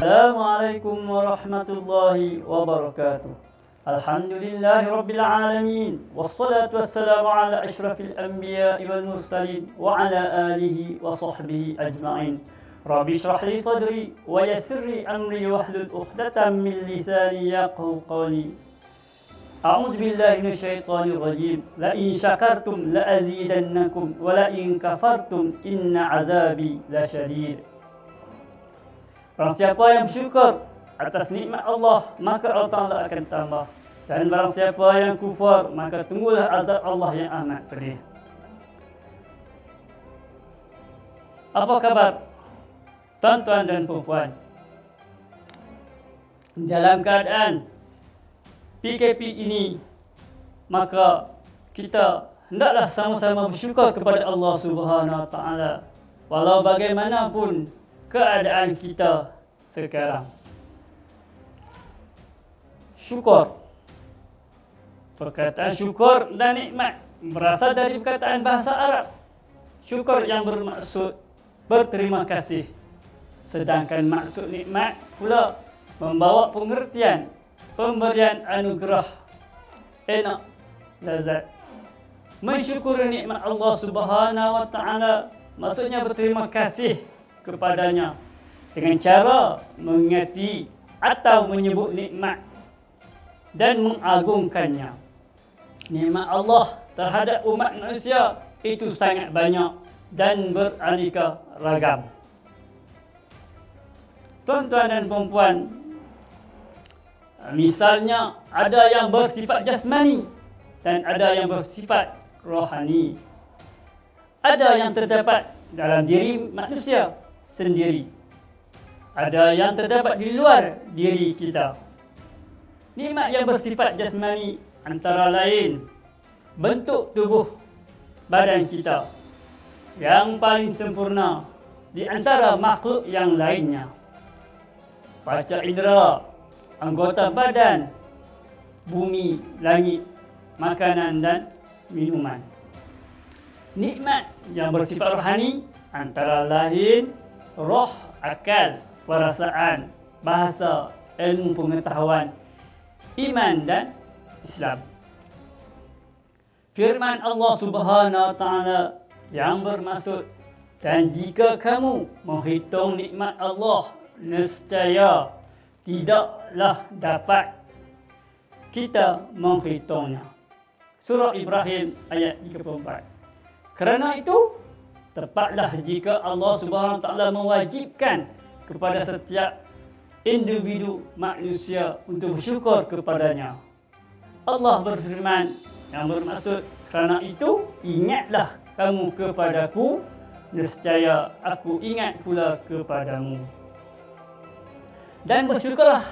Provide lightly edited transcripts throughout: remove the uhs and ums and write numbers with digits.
Assalamualaikum warahmatullahi wabarakatuh. Alhamdulillahi rabbil alamin. Wassalatu wassalamu ala asyrafil anbiya'i wal mursalin wa ala alihi wa sahbihi ajma'in. Rabbi shrah li sadri wa yassir li amri wahlul 'uqdatam min lisani yafqahu qawli. A'udzu billahi minasyaitonir rajim. La in syakartum la azidannakum wa la in kafartum inna azabi lasyadid. Barang siapa yang bersyukur atas nikmat Allah, maka Allah Ta'ala akan tambah. Dan barang siapa yang kufur, maka tunggulah azab Allah yang amat pedih. Apa kabar tuan-tuan dan puan-puan? Dalam keadaan PKP ini, maka kita hendaklah sama-sama bersyukur kepada Allah Subhanahu Wa Ta'ala, walau bagaimanapun keadaan kita sekarang. Syukur. Perkataan syukur dan nikmat berasal dari perkataan bahasa Arab. Syukur yang bermaksud berterima kasih. Sedangkan maksud nikmat pula membawa pengertian pemberian anugerah, enak, lazat. Mensyukuri nikmat Allah Subhanahu Wa Ta'ala maksudnya berterima kasih kepadanya dengan cara mengingati atau menyebut nikmat dan mengagungkannya. Nikmat Allah terhadap umat manusia itu sangat banyak dan beraneka ragam. Tuan-tuan dan puan-puan, misalnya ada yang bersifat jasmani dan ada yang bersifat rohani. Ada yang terdapat dalam diri manusia sendiri. Ada yang terdapat di luar diri kita. Nikmat yang bersifat jasmani antara lain bentuk tubuh badan kita yang paling sempurna di antara makhluk yang lainnya. Panca indera, anggota badan, bumi, langit, makanan dan minuman. Nikmat yang bersifat rohani antara lain roh, akal, perasaan, bahasa, ilmu pengetahuan, iman dan Islam. Firman Allah Subhanahu Wa Ta'ala yang bermaksud, dan jika kamu menghitung nikmat Allah, nescaya tidaklah dapat kita menghitungnya. Surah Ibrahim ayat 34. Kerana itu, tepatlah jika Allah Subhanahu Wa Ta'ala mewajibkan kepada setiap individu manusia untuk bersyukur kepadanya. Allah berfirman yang bermaksud, kerana itu ingatlah kamu kepadaku, nescaya aku ingat pula kepadamu. Dan bersyukurlah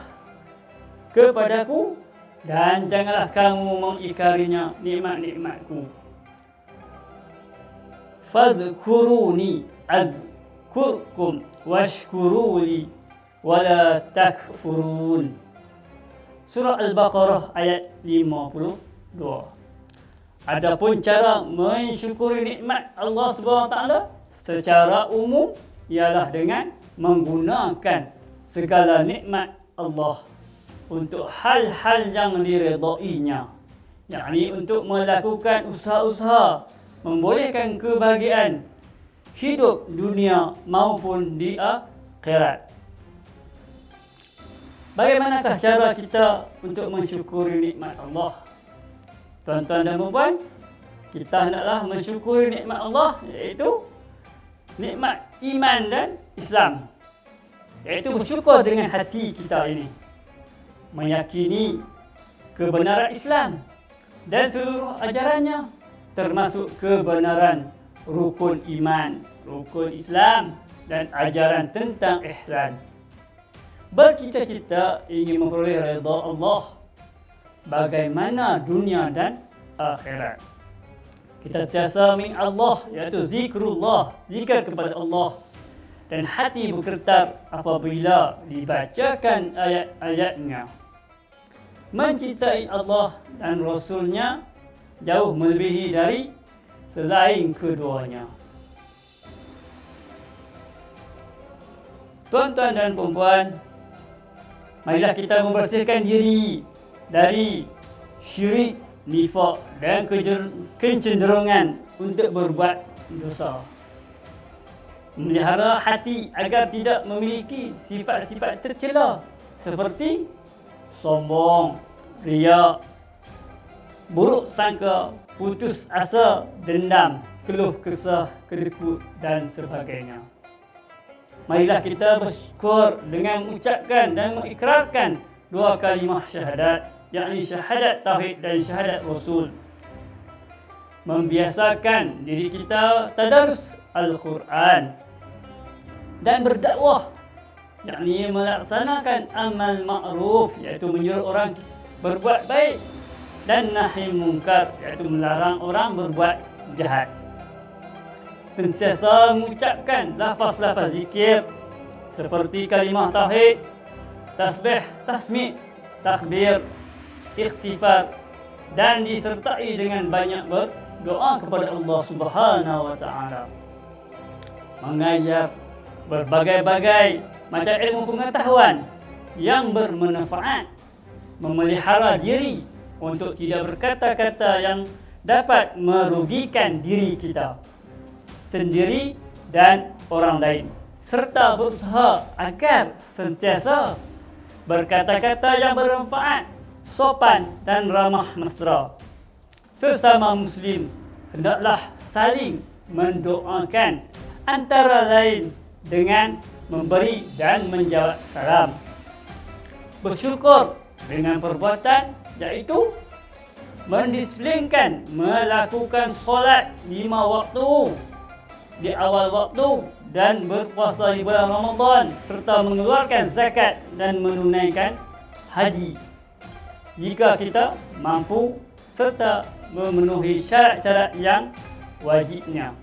kepadaku dan janganlah kamu mengingkarinya nikmat-nikmatku. Fazkuruni azkurkum washkuruli wala takfurun. Surah Al-Baqarah ayat 52. Adapun cara mensyukuri nikmat Allah SWT secara umum ialah dengan menggunakan segala nikmat Allah untuk hal-hal yang diredainya, yakni untuk melakukan usaha-usaha membolehkan kebahagiaan hidup dunia maupun di akhirat. Bagaimanakah cara kita untuk mensyukuri nikmat Allah? Tuan-tuan dan puan-puan, kita hendaklah mensyukuri nikmat Allah, iaitu nikmat iman dan Islam. Iaitu bersyukur dengan hati kita ini, meyakini kebenaran Islam dan seluruh ajarannya, termasuk kebenaran rukun iman, rukun Islam dan ajaran tentang ihsan. Bercita-cita ingin memperoleh redha Allah, bagaimana dunia dan akhirat. Kita sentiasa mengingat Allah, iaitu zikrullah, zikir kepada Allah, dan hati bergetar apabila dibacakan ayat-ayatnya. Mencintai Allah dan Rasulnya jauh melebihi dari selain keduanya. Tuan-tuan dan puan-puan, Marilah kita membersihkan diri dari syirik, nifak dan kecenderungan untuk berbuat dosa. Memelihara hati agar tidak memiliki sifat-sifat tercela seperti sombong, riak, buruk sangka, putus asa, dendam, keluh kesah, kedekut dan sebagainya. Marilah kita bersyukur dengan mengucapkan dan mengikrarkan dua kalimah syahadat, yakni syahadat tauhid dan syahadat rasul. Membiasakan diri kita tadarus Al-Quran dan berdakwah, yakni melaksanakan amal ma'ruf, iaitu menyuruh orang berbuat baik, dan nahi mungkar, iaitu melarang orang berbuat jahat. Sentiasa mengucapkan lafaz-lafaz zikir seperti kalimah tauhid, tasbih, tasmid, takbir, ikhtifar, dan disertai dengan banyak berdoa kepada Allah Subhanahu wa taala. Mengajar berbagai-bagai macam ilmu pengetahuan yang bermanfaat, memelihara diri untuk tidak berkata-kata yang dapat merugikan diri kita sendiri dan orang lain, serta berusaha agar sentiasa berkata-kata yang bermanfaat, sopan dan ramah mesra. Sesama Muslim hendaklah saling mendoakan, antara lain dengan memberi dan menjawab salam. Bersyukur dengan perbuatan, iaitu mendisiplinkan melakukan solat 5 waktu di awal waktu dan berpuasa di bulan Ramadan, serta mengeluarkan zakat dan menunaikan haji jika kita mampu, serta memenuhi syarat-syarat yang wajibnya.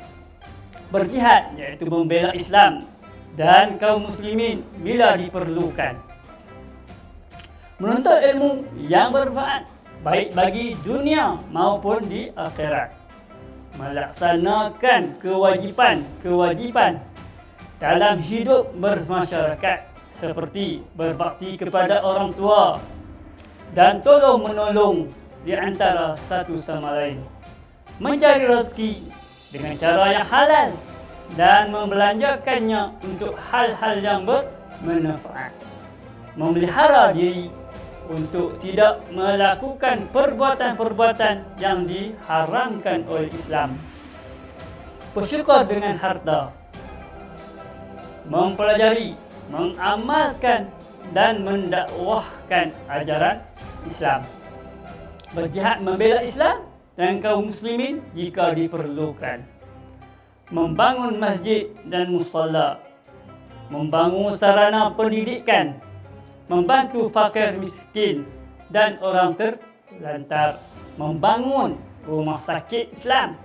Berjihad, iaitu membela Islam dan kaum muslimin bila diperlukan. Menuntut ilmu yang bermanfaat baik bagi dunia maupun di akhirat. Melaksanakan kewajipan dalam hidup bermasyarakat seperti berbakti kepada orang tua dan tolong menolong di antara satu sama lain. Mencari rezeki dengan cara yang halal dan membelanjakannya untuk hal-hal yang bermanfaat. Memelihara diri untuk tidak melakukan perbuatan-perbuatan yang diharamkan oleh Islam. Bersyukur dengan harta. Mempelajari, mengamalkan dan mendakwahkan ajaran Islam. Berjihad membela Islam dan kaum muslimin jika diperlukan. Membangun masjid dan musalla. Membangun sarana pendidikan. Membantu fakir miskin dan orang terlantar, membangun rumah sakit Islam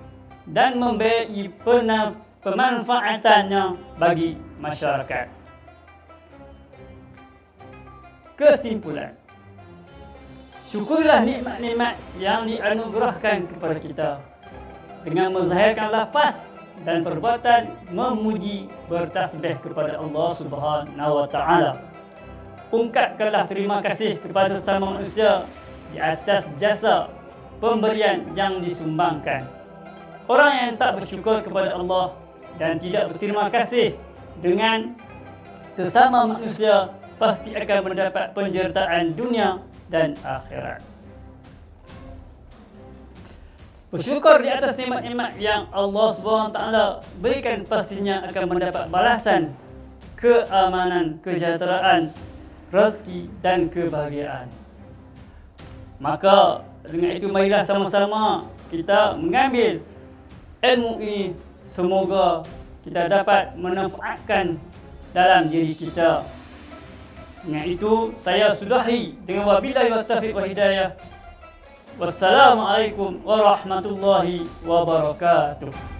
dan memberi pemanfaatannya bagi masyarakat. Kesimpulan, syukurilah nikmat-nikmat yang dianugerahkan kepada kita dengan menzahirkan lafaz dan perbuatan memuji bertasbih kepada Allah Subhanahu wa taala. Ungkapkanlah terima kasih kepada sesama manusia di atas jasa pemberian yang disumbangkan. Orang yang tak bersyukur kepada Allah dan tidak berterima kasih dengan sesama manusia pasti akan mendapat penyertaan dunia dan akhirat. Bersyukur di atas nikmat-nikmat yang Allah SWT berikan pastinya akan mendapat balasan, keamanan, kesejahteraan, rezeki dan kebahagiaan. Maka dengan itu marilah sama-sama kita mengambil ilmu ini, semoga kita dapat memanfaatkan dalam diri kita. Dengan itu saya sudahi dengan wabillahi taufiq wal hidayah. Wassalamualaikum warahmatullahi wabarakatuh.